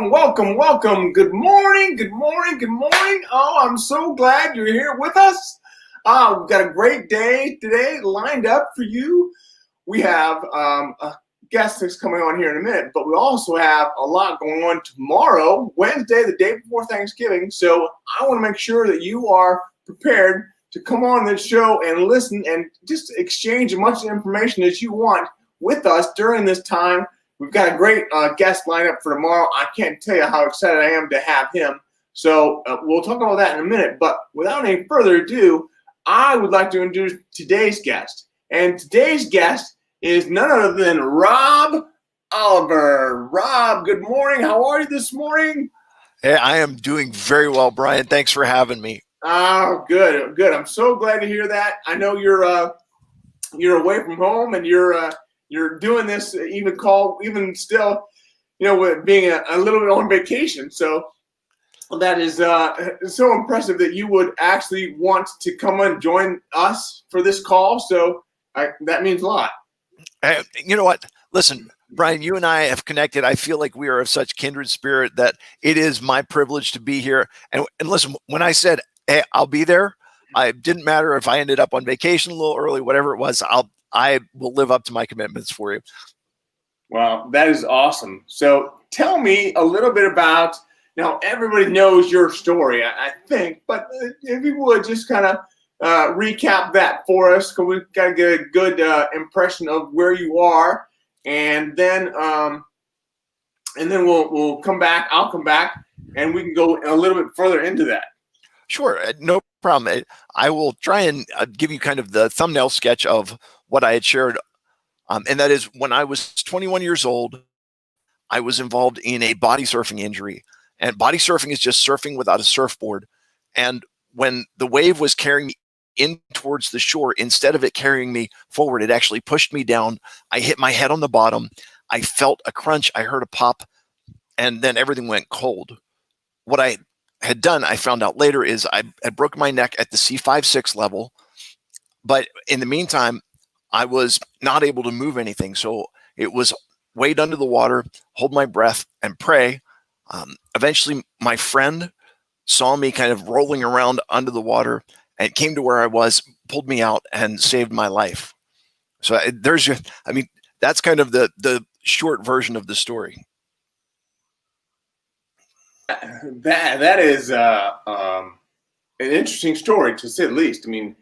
welcome. Good morning. Oh, I'm so glad you're here with us. We've got a great day today lined up for you. We have a guest that's coming on here in a minute, but we also have a lot going on tomorrow, Wednesday, the day before Thanksgiving. So I want to make sure that you are prepared to come on this show and listen and just exchange as much information as you want with us during this time. We've got a great guest lineup for tomorrow. I can't tell you how excited I am to have him. So we'll talk about that in a minute. But without any further ado, I would like to introduce today's guest. And today's guest is none other than Rob Oliver. Rob, good morning. How are you this morning? Hey, I am doing very well, Brian. Thanks for having me. Oh, good. I'm so glad to hear that. I know you're away from home and you're doing this even still, with being a little bit on vacation. So that is so impressive that you would actually want to come and join us for this call. So that means a lot. You know what? Listen, Brian, you and I have connected. I feel like we are of such kindred spirit that it is my privilege to be here. And listen, when I said, hey, I'll be there, it didn't matter if I ended up on vacation a little early, whatever it was, I will live up to my commitments for you. Well, that is awesome. So tell me a little bit about, now everybody knows your story, I think, but if you would just kind of recap that for us, because we've got to get a good impression of where you are, and then we'll come back. I'll come back, and we can go a little bit further into that. Sure, no problem. I will try and give you kind of the thumbnail sketch of what I had shared, and that is when I was 21 years old, I was involved in a body surfing injury. And body surfing is just surfing without a surfboard. And when the wave was carrying me in towards the shore, instead of it carrying me forward, it actually pushed me down. I hit my head on the bottom. I felt a crunch. I heard a pop, and then everything went cold. What I had done, I found out later, is I had broken my neck at the C5-6 level. But in the meantime, I was not able to move anything. So it was wade under the water, hold my breath, and pray. Eventually, my friend saw me kind of rolling around under the water and came to where I was, pulled me out, and saved my life. So that's kind of the short version of the story. That is an interesting story, to say the least. I mean,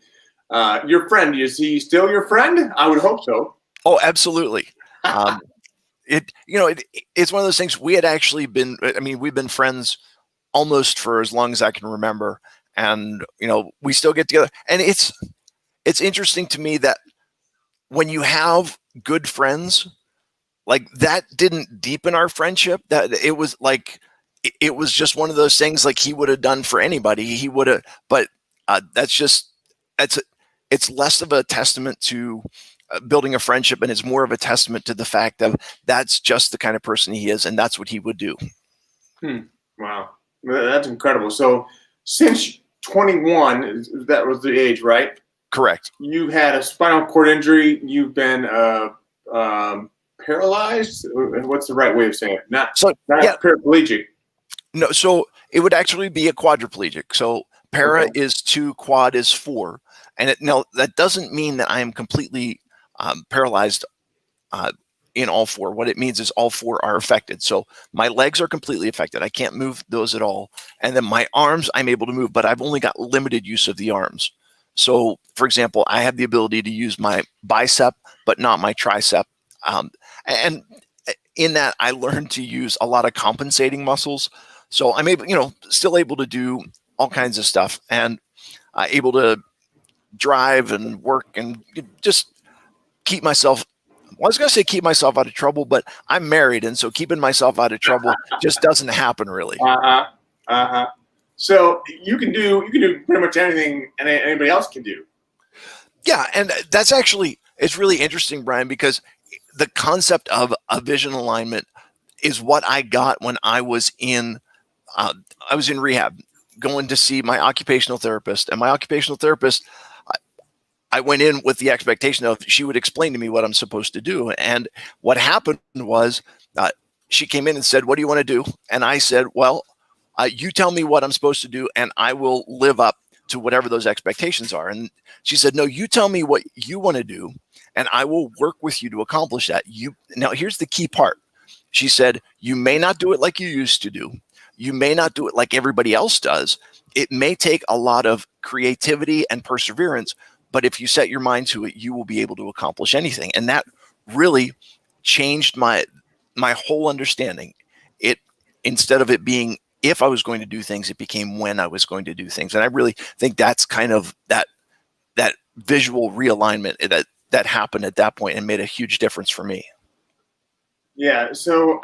your friend, is he still your friend? I would hope so. Oh, absolutely. It's one of those things. We had actually we've been friends almost for as long as I can remember. And, we still get together. And it's interesting to me that when you have good friends, like, that didn't deepen our friendship. That it was like, it was just one of those things like he would have done for anybody. He would have, but it's less of a testament to building a friendship, and it's more of a testament to the fact that that's just the kind of person he is, and that's what he would do. Wow, that's incredible. So since 21, that was the age, right? Correct. You had a spinal cord injury. You've been paralyzed. What's the right way of saying it? Not paraplegic. No, so it would actually be a quadriplegic. So para is 2, quad is 4. And that doesn't mean that I am completely paralyzed in all 4. What it means is all 4 are affected. So my legs are completely affected. I can't move those at all. And then my arms, I'm able to move, but I've only got limited use of the arms. So, for example, I have the ability to use my bicep, but not my tricep. And in that, I learned to use a lot of compensating muscles. So I'm able, still able to do all kinds of stuff, and able to drive and work and just keep myself. Well, I was going to say keep myself out of trouble, but I'm married, and so keeping myself out of trouble just doesn't happen really. So you can do pretty much anything anybody else can do. Yeah, and that's actually, it's really interesting, Brian, because the concept of a vision alignment is what I got when I was in rehab, going to see my occupational therapist. And my occupational therapist, I went in with the expectation of she would explain to me what I'm supposed to do. And what happened was she came in and said, "What do you want to do?" And I said, "Well, you tell me what I'm supposed to do, and I will live up to whatever those expectations are." And she said, "No, you tell me what you want to do, and I will work with you to accomplish that." Now, here's the key part. She said, "You may not do it like you used to do. You may not do it like everybody else does. It may take a lot of creativity and perseverance, but if you set your mind to it, you will be able to accomplish anything." And that really changed my whole understanding. It, instead of it being if I was going to do things, it became when I was going to do things. And I really think that's kind of that visual realignment that happened at that point and made a huge difference for me. Yeah. So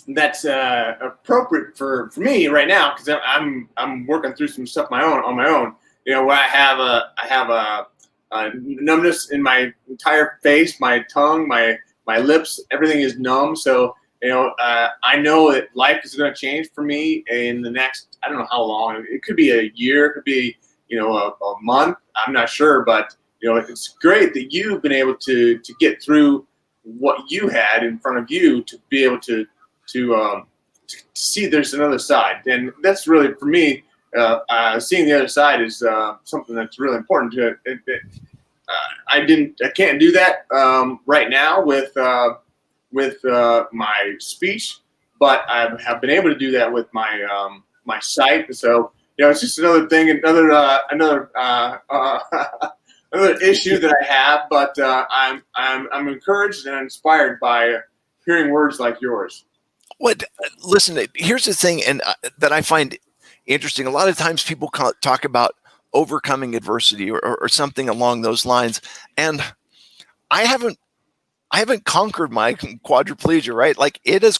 that's appropriate for me right now, because I'm working through some stuff on my own. You know, where I have a numbness in my entire face, my tongue, my lips, everything is numb. So I know that life is going to change for me in the next, I don't know how long. It could be a year, it could be a month. I'm not sure, but it's great that you've been able to get through what you had in front of you to be able to see there's another side. And that's really, for me, seeing the other side is something that's really important to it. I can't do that right now with my speech, but I have been able to do that with my my sight. So it's just another thing, another another issue that I have. But I'm encouraged and inspired by hearing words like yours. Listen, here's the thing, and that I find interesting. A lot of times people talk about overcoming adversity or something along those lines, and I haven't conquered my quadriplegia, right? Like it's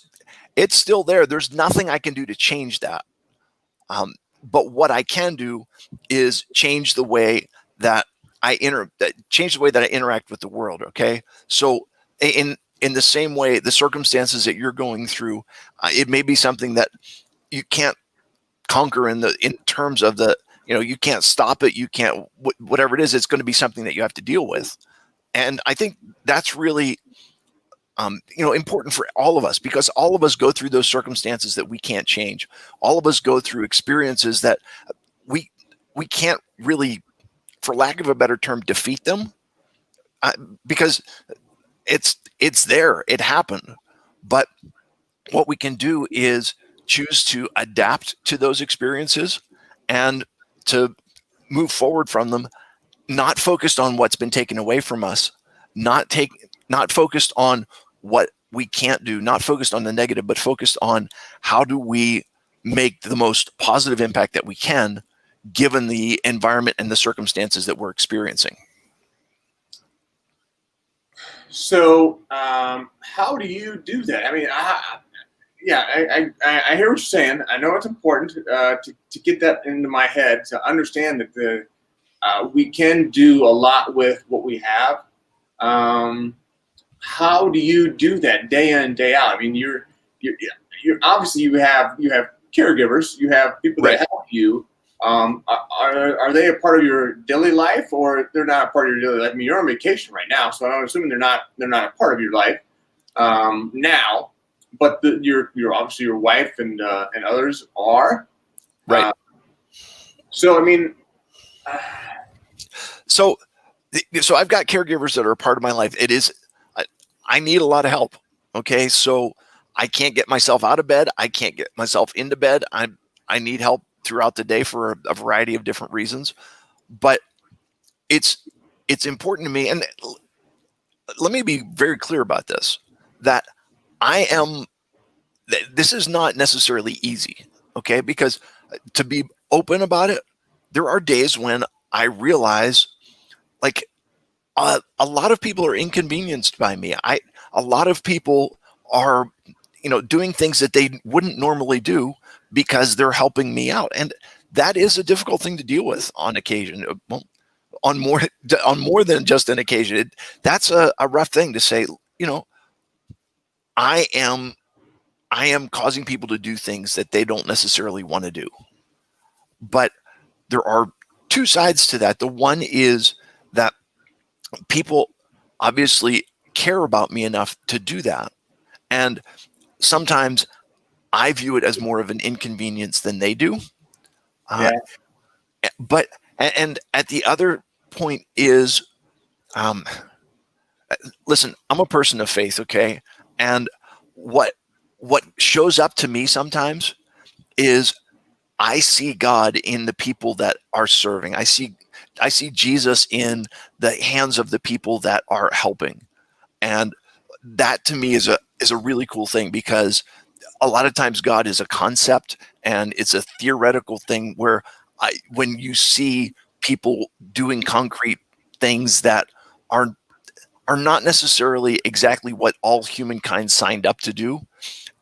still there. There's nothing I can do to change that. But what I can do is change the way that I interact with the world. Okay, so in the same way, the circumstances that you're going through, it may be something that you can't conquer in terms of you can't stop it. You can't, whatever it is, it's going to be something that you have to deal with. And I think that's really, important for all of us, because all of us go through those circumstances that we can't change. All of us go through experiences that we can't really, for lack of a better term, defeat them, because it's there. It happened. But what we can do is choose to adapt to those experiences and to move forward from them, not focused on what's been taken away from us, not focused on what we can't do, not focused on the negative, but focused on how do we make the most positive impact that we can, given the environment and the circumstances that we're experiencing. So how do you do that? I mean, I hear what you're saying. I know it's important to get that into my head, to understand that we can do a lot with what we have. How do you do that day in, day out? I mean, you're obviously you have caregivers, you have people that help you. Are they a part of your daily life, or they're not a part of your daily life? I mean, you're on vacation right now, so I'm assuming they're not a part of your life now. But you're obviously, your wife and others are. Right. So I mean, so I've got caregivers that are a part of my life. It is, I need a lot of help. Okay, so I can't get myself out of bed. I can't get myself into bed. I need help throughout the day for a variety of different reasons. But it's important to me, and let me be very clear about this, that this is not necessarily easy, okay? Because to be open about it, there are days when I realize, like, a lot of people are inconvenienced by me. A lot of people are, doing things that they wouldn't normally do because they're helping me out, and that is a difficult thing to deal with on occasion. Well, on more than just an occasion, that's a rough thing to say. I am causing people to do things that they don't necessarily want to do. But there are two sides to that. The one is that people obviously care about me enough to do that. And sometimes I view it as more of an inconvenience than they do. Uh, Yeah. but and at the other point is, um, listen, I'm a person of faith, okay? And what what shows up to me sometimes is I see God in the people that are serving. I see Jesus in the hands of the people that are helping. And that to me is a really cool thing, because a lot of times God is a concept and it's a theoretical thing where when you see people doing concrete things that are are not necessarily exactly what all humankind signed up to do,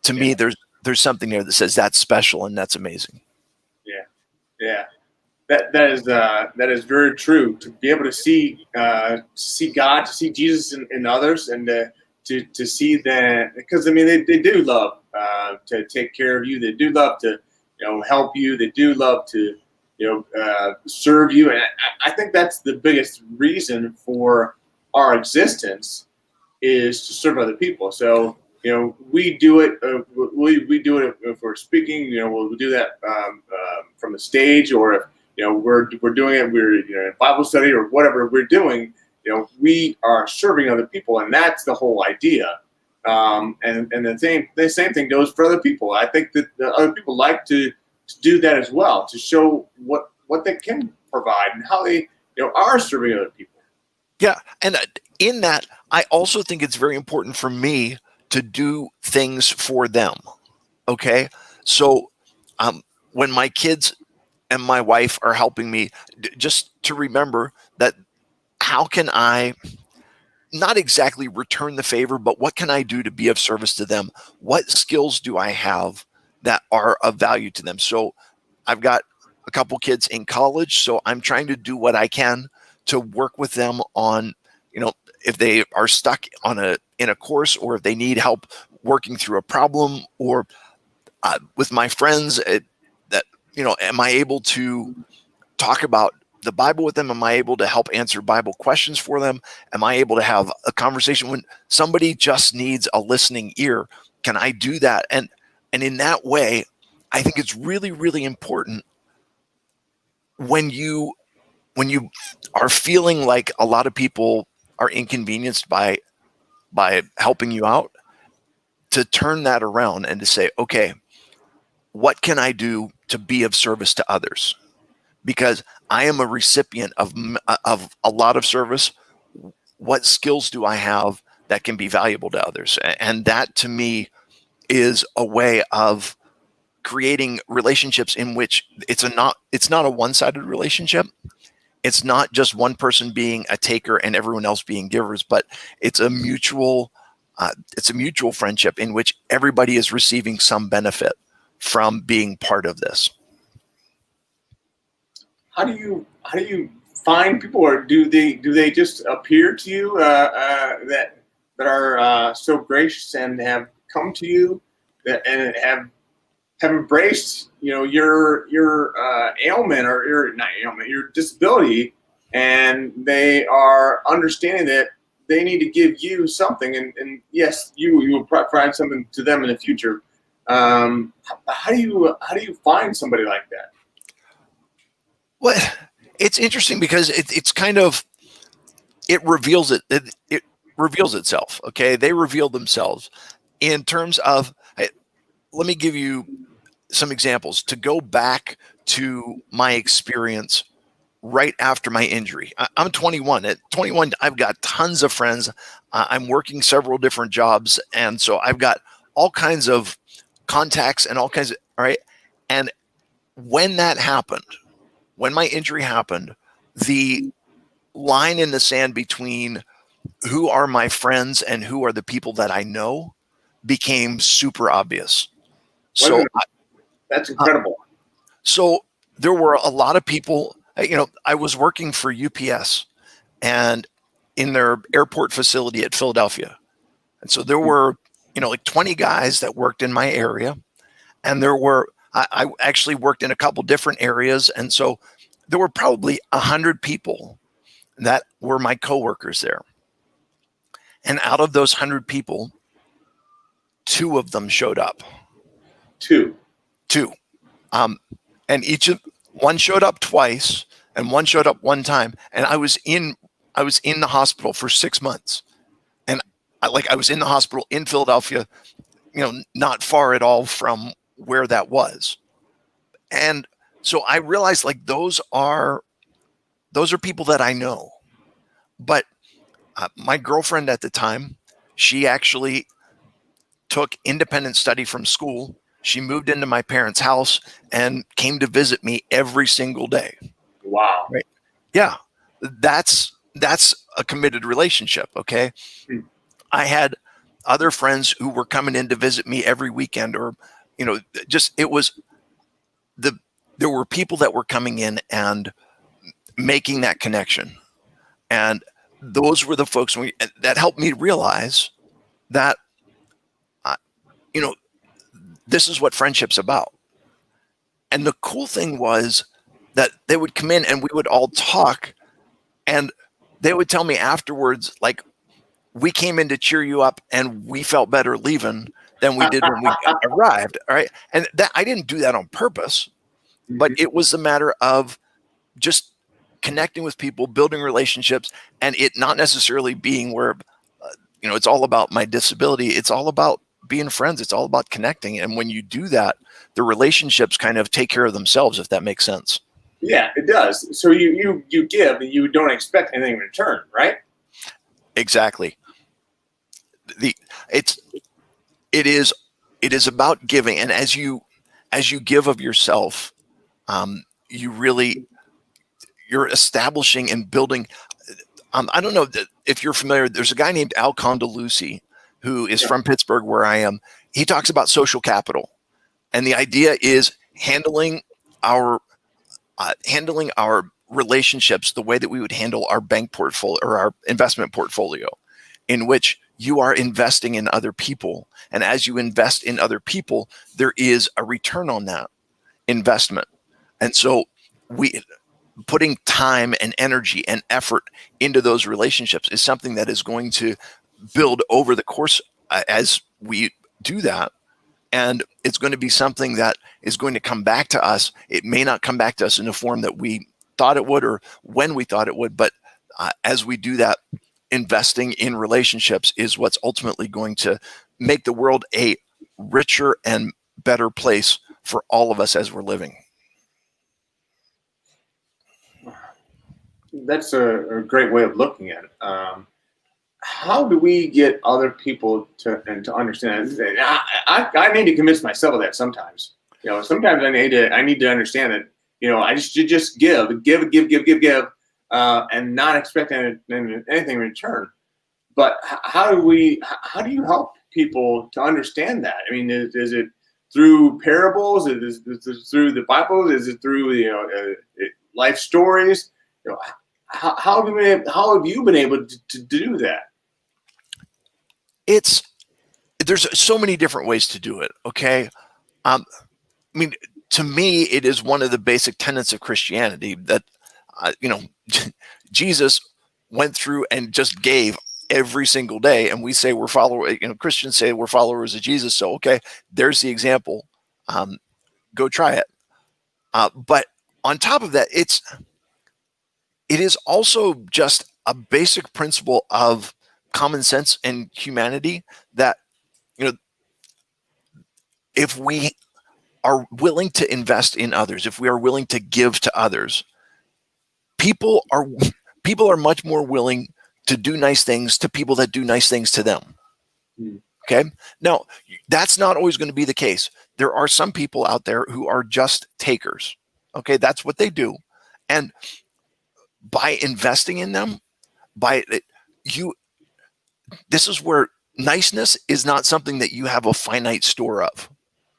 to Yeah. me there's something there that says that's special and that's amazing. Yeah. Yeah. That is very true. To be able to see God, to see Jesus in others, and to see that, because I mean they do love to take care of you. They do love to help you. They do love to serve you, and I think that's the biggest reason for our existence is to serve other people. So we do it. We do it if we're speaking. We'll do that from the stage, or if we're doing it. We're in Bible study or whatever we're doing. We are serving other people, and that's the whole idea. And the same thing goes for other people. I think that the other people like to do that as well, to show what they can provide and how they are serving other people. Yeah, and in that, I also think it's very important for me to do things for them. Okay, so when my kids and my wife are helping me, just to remember that, how can I not exactly return the favor, but what can I do to be of service to them? What skills do I have that are of value to them? So I've got a couple kids in college, so I'm trying to do what I can to work with them on, if they are stuck in a course, or if they need help working through a problem, or with my friends, that am I able to talk about the Bible with them? Am I able to help answer Bible questions for them? Am I able to have a conversation when somebody just needs a listening ear? Can I do that? And in that way, I think it's really, really important when you are feeling like a lot of people are inconvenienced by helping you out, to turn that around and to say, okay, what can I do to be of service to others? Because I am a recipient of a lot of service. What skills do I have that can be valuable to others? And that to me is a way of creating relationships in which it's not a one-sided relationship. It's not just one person being a taker and everyone else being givers, but it's a mutual friendship in which everybody is receiving some benefit from being part of this. How do you find people, or do they just appear to you that are so gracious and have come to you and have embraced your ailment, or your not ailment, your disability, and they are understanding that they need to give you something, and yes, you will provide something to them in the future. How do you find somebody like that? Well, it's interesting because it's kind of, it reveals itself. Okay, they reveal themselves in terms of. Let me give you some examples to go back to my experience right after my injury. I'm 21. At 21, I've got tons of friends. I'm working several different jobs, and so I've got all kinds of contacts and all kinds of, all right. And when that happened, when my injury happened, the line in the sand between who are my friends and who are the people that I know became super obvious. What So, That's uh, incredible. so there were a lot of people. I was working for UPS and in their airport facility at Philadelphia, and so there were like 20 guys that worked in my area, and I actually worked in a couple different areas, and so there were probably 100 people that were my coworkers there. And out of those 100 people, two of them showed up. Two. And one showed up twice and one showed up one time. And I was in the hospital for 6 months. And I was in the hospital in Philadelphia, not far at all from where that was. And so I realized those are people that I know. But my girlfriend at the time, she actually took independent study from school. She moved into my parents' house and came to visit me every single day. Wow. Right. Yeah. That's a committed relationship. Okay. I had other friends who were coming in to visit me every weekend, or, there were people that were coming in and making that connection. And those were the folks that helped me realize that, this is what friendship's about. And the cool thing was that they would come in and we would all talk, and they would tell me afterwards, we came in to cheer you up and we felt better leaving than we did when we arrived. All right. And that I didn't do that on purpose, but it was a matter of just connecting with people, building relationships, and it not necessarily being where, it's all about my disability. It's all about being friends. It's all about connecting. And when you do that, the relationships kind of take care of themselves, if that makes sense. Yeah, it does. So you give and you don't expect anything in return, right? Exactly. It is about giving. And as you give of yourself, you're establishing and building. I don't know if you're familiar. There's a guy named Al Condalucci who is from Pittsburgh, where I am. He talks about social capital, and the idea is handling our relationships the way that we would handle our bank portfolio or our investment portfolio, in which you are investing in other people. And as you invest in other people, there is a return on that investment. And so putting time and energy and effort into those relationships is something that is going to build over the course as we do that. And it's going to be something that is going to come back to us. It may not come back to us in the form that we thought it would or when we thought it would, but as we do that, investing in relationships is what's ultimately going to make the world a richer and better place for all of us as we're living. That's a great way of looking at it. How do we get other people to understand? I need to convince myself of that sometimes. Sometimes I need to understand that. I just give, and not expect anything in return. But how do you help people to understand that? I mean, is it through parables? Is it through the Bible? Is it through life stories? How have you been able to do that? There's so many different ways to do it. Okay. To me, it is one of the basic tenets of Christianity that, Jesus went through and just gave every single day. And we say we're followers, Christians say we're followers of Jesus. So, okay, there's the example. Go try it. But on top of that, it is also just a basic principle of common sense and humanity that, if we are willing to invest in others, if we are willing to give to others, people are much more willing to do nice things to people that do nice things to them. Okay. Now, that's not always going to be the case. There are some people out there who are just takers. Okay. That's what they do. And by investing in them, this is where niceness is not something that you have a finite store of.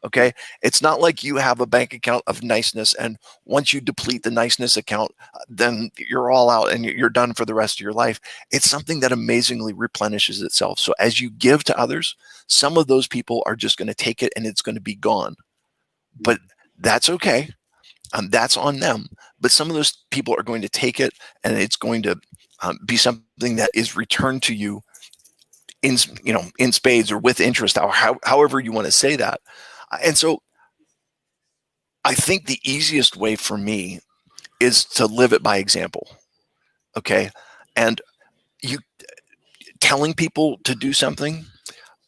Okay. It's not like you have a bank account of niceness, and once you deplete the niceness account, then you're all out and you're done for the rest of your life. It's something that amazingly replenishes itself. So as you give to others, some of those people are just going to take it and it's going to be gone. But that's okay. That's on them. But some of those people are going to take it, and it's going to be something that is returned to you in in spades or with interest, however you want to say that. And so I think the easiest way for me is to live it by example. Okay. And you telling people to do something,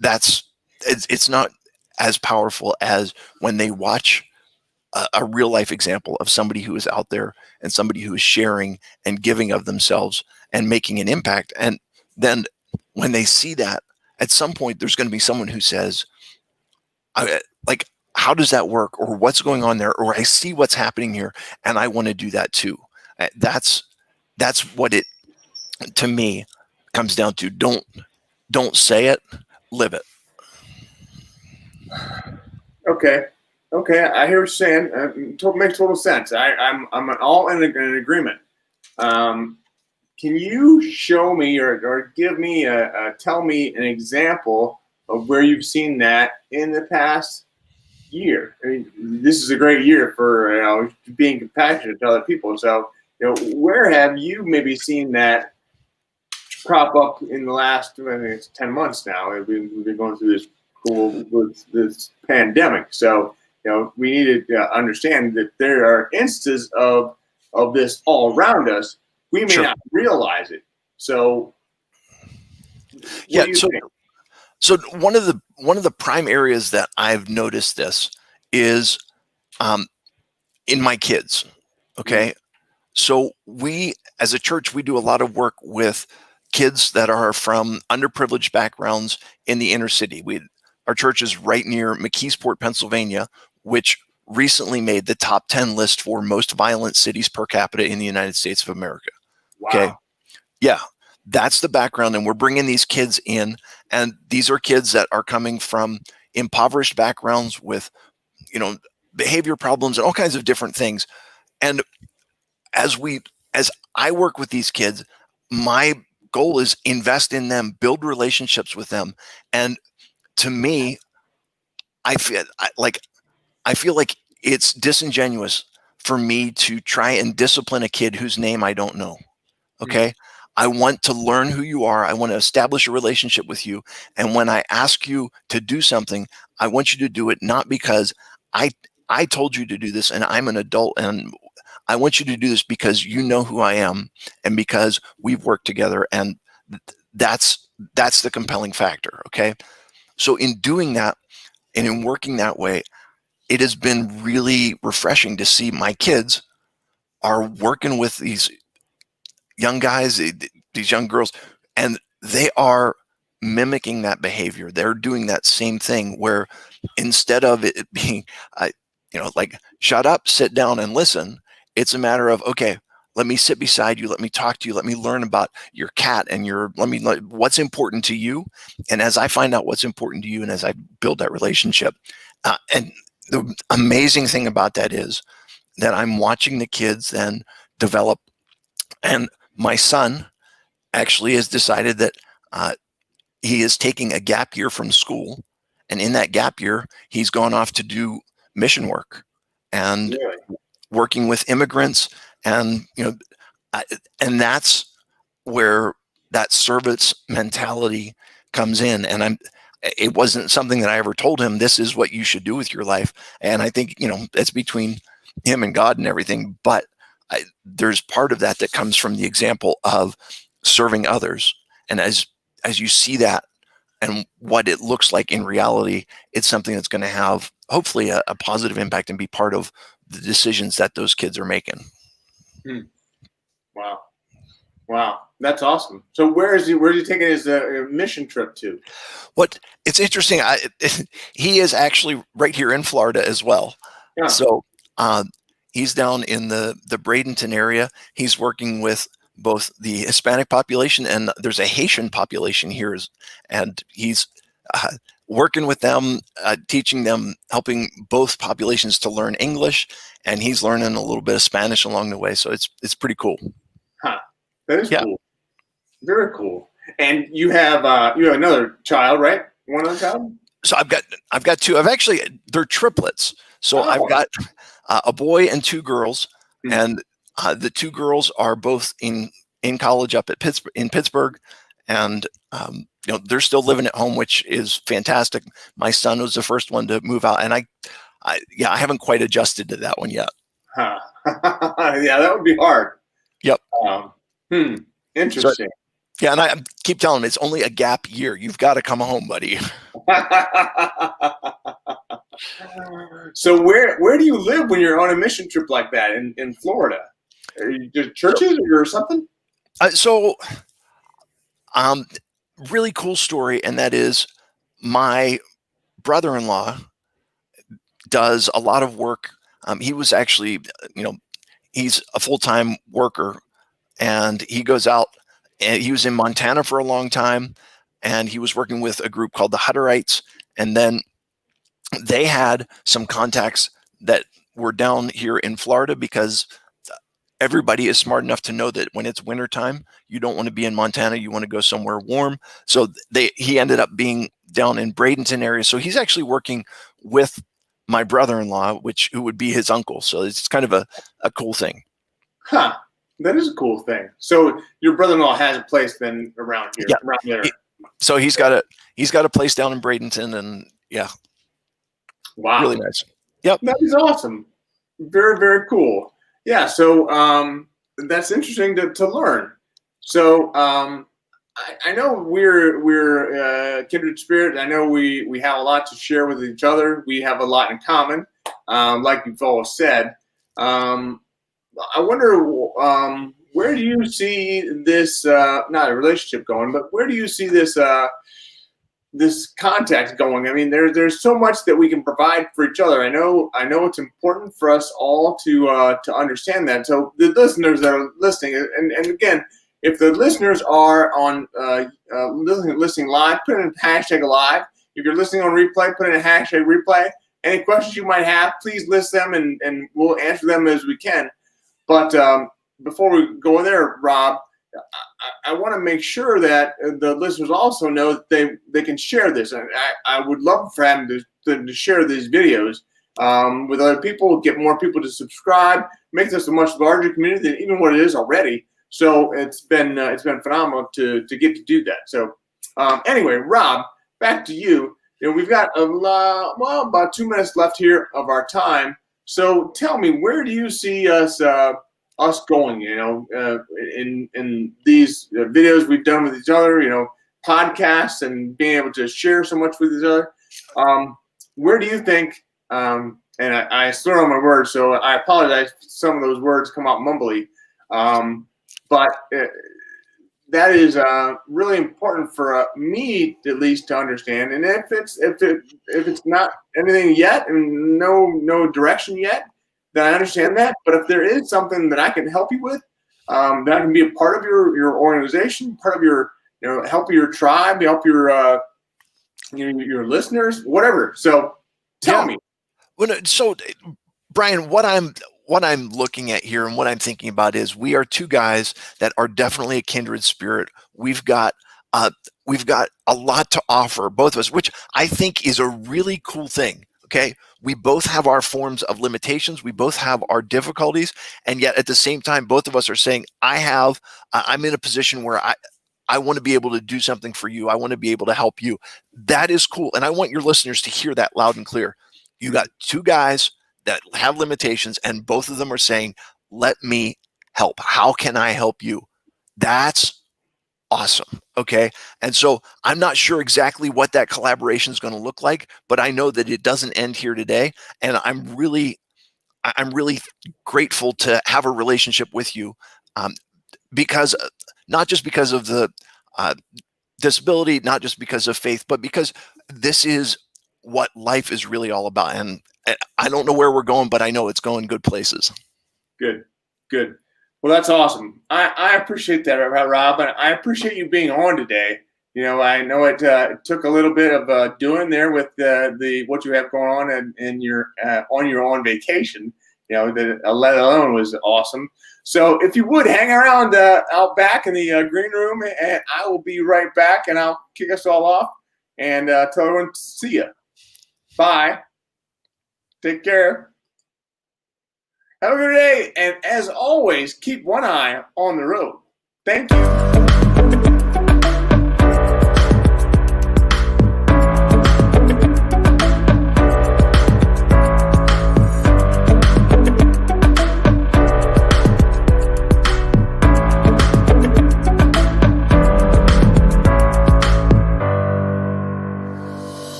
it's not as powerful as when they watch a real life example of somebody who is out there and somebody who is sharing and giving of themselves and making an impact. And then when they see that, at some point there's going to be someone who says, like, how does that work, or what's going on there, or I see what's happening here and I want to do that too. That's what it, to me, comes down to. Don't say it, live it. Okay. I hear what you're saying. Makes total sense. I'm all in agreement. Can you show me or give me tell me an example of where you've seen that in the past year? I mean, this is a great year for being compassionate to other people. So, where have you maybe seen that crop up in the last, I think it's 10 months now? We've been going through this pandemic. So, we need to understand that there are instances of this all around us. We may not realize it. So, yeah. So one of the prime areas that I've noticed this is in my kids. Okay. So we, as a church, we do a lot of work with kids that are from underprivileged backgrounds in the inner city. Our church is right near McKeesport, Pennsylvania, which recently made the top 10 list for most violent cities per capita in the United States of America. Wow. Okay. Yeah. That's the background. And we're bringing these kids in, and these are kids that are coming from impoverished backgrounds with, behavior problems and all kinds of different things. And as I work with these kids, my goal is invest in them, build relationships with them. And to me, I feel like it's disingenuous for me to try and discipline a kid whose name I don't know. Okay. I want to learn who you are. I want to establish a relationship with you. And when I ask you to do something, I want you to do it not because I told you to do this and I'm an adult, and I want you to do this because you know who I am and because we've worked together. And that's the compelling factor. Okay. So in doing that and in working that way, it has been really refreshing to see my kids are working with these young guys, these young girls, and they are mimicking that behavior. They're doing that same thing where instead of it being, like, shut up, sit down and listen, it's a matter of, okay, let me sit beside you. Let me talk to you. Let me learn about your cat and what's important to you. And as I find out what's important to you, and as I build that relationship, and the amazing thing about that is that I'm watching the kids then develop. And my son actually has decided that he is taking a gap year from school. And in that gap year, he's gone off to do mission work and working with immigrants. And, and that's where that service mentality comes in. And it wasn't something that I ever told him, this is what you should do with your life. And I think, it's between him and God and everything. But there's part of that comes from the example of serving others. And as you see that and what it looks like in reality, it's something that's going to have hopefully a positive impact and be part of the decisions that those kids are making. Wow. That's awesome. So where's he taking his mission trip to? It's interesting. He is actually right here in Florida as well. Yeah. So he's down in the Bradenton area. He's working with both the Hispanic population and there's a Haitian population here. And he's working with them, teaching them, helping both populations to learn English. And he's learning a little bit of Spanish along the way. So it's pretty cool. Huh. That is cool. Very cool. And you have another child, right? One other child? So I've got two. They're triplets. So I've got a boy and two girls, and the two girls are both in college up in Pittsburgh, and they're still living at home, which is fantastic. My son was the first one to move out, and I haven't quite adjusted to that one yet. Huh. Yeah, that would be hard. Yep. Interesting. Yeah, and I keep telling him it's only a gap year. You've got to come home, buddy. So where do you live when you're on a mission trip like that in Florida? Are you just churches or something? Really cool story, and that is my brother-in-law does a lot of work. He was actually, he's a full-time worker, and he goes out, and he was in Montana for a long time, and he was working with a group called the Hutterites, and then they had some contacts that were down here in Florida, because everybody is smart enough to know that when it's wintertime, you don't want to be in Montana, you want to go somewhere warm. So he ended up being down in Bradenton area. So he's actually working with my brother-in-law, who would be his uncle. So it's kind of a cool thing. Huh. That is a cool thing. So your brother-in-law has a place then around here, yeah. around there. So he's got a place down in Bradenton, and yeah. Wow. Really nice. Yep. That is awesome. Very, very cool. Yeah. So that's interesting to learn. So I know we're kindred spirit. I know we have a lot to share with each other. We have a lot in common, like you've all said. I wonder, where do you see this, not a relationship going, but where do you see this this contact going? I mean, there's so much that we can provide for each other. I know it's important for us all to understand that. So the listeners that are listening, and again, if the listeners are on listening live, put in hashtag live. If you're listening on replay, put in a hashtag replay. Any questions you might have, please list them, and we'll answer them as we can. But before we go in there, Rob, I want to make sure that the listeners also know that they can share this. And I would love for them to share these videos with other people, get more people to subscribe, make this a much larger community than even what it is already. So it's been phenomenal to get to do that. So anyway, Rob, back to you. We've got about 2 minutes left here of our time. So tell me, where do you see us going, in these videos we've done with each other, podcasts, and being able to share so much with each other? Where do you think, and I slur on my words, so I apologize if some of those words come out mumbly, but that is really important for me, at least, to understand. And if it's not anything yet, and no direction yet, then I understand that. But if there is something that I can help you with, that can be a part of your organization, part of your help your tribe, help your listeners, whatever. So tell me. Well, so Brian, what I'm looking at here and what I'm thinking about is we are two guys that are definitely a kindred spirit. We've got a lot to offer, both of us, which I think is a really cool thing. Okay. We both have our forms of limitations. We both have our difficulties. And yet at the same time, both of us are saying, I'm in a position where I want to be able to do something for you. I want to be able to help you. That is cool. And I want your listeners to hear that loud and clear. You got two guys that have limitations, and both of them are saying, let me help. How can I help you? That's awesome. Okay. And so I'm not sure exactly what that collaboration is going to look like, but I know that it doesn't end here today. And I'm really grateful to have a relationship with you, because not just because of the disability, not just because of faith, but because this is what life is really all about. And I don't know where we're going, but I know it's going good places. Good. Well, that's awesome. I appreciate that, Rob, and I appreciate you being on today. I know it took a little bit of doing there with the what you have going on and you're on vacation. Let alone was awesome. So if you would hang around out back in the green room, and I will be right back, and I'll kick us all off and tell everyone to see you. Bye. Take care. Have a good day. And as always, keep one eye on the road. Thank you.